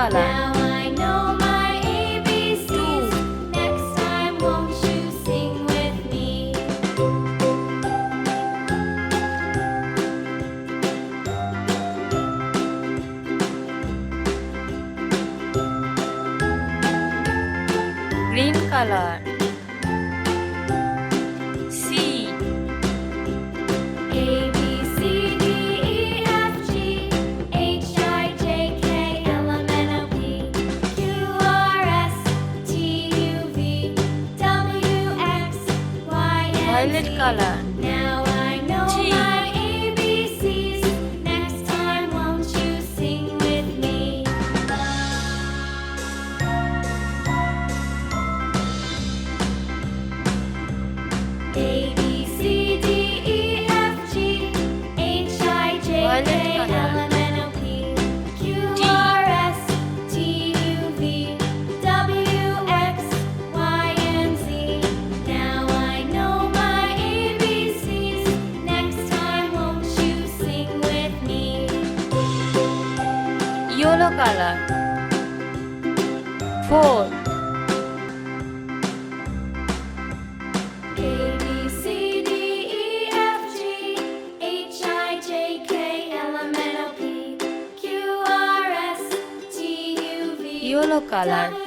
color. Now I know my ABCs. Next time, won't you sing with me? Green color. C. A B C D E F G H I J K L M N O P Q R S T U V W X Y and Violet Z. color. Now I know G. my ABCs. Next time, won't you sing with me? A B C D E F G H I J K L M N O P Q R S T U V W X Y and Z. Now I know my ABCs. Next time, won't you sing with me? Yellow color. 4. A B C D E F G H I J K L M N O P Q R S T U V Yellow color.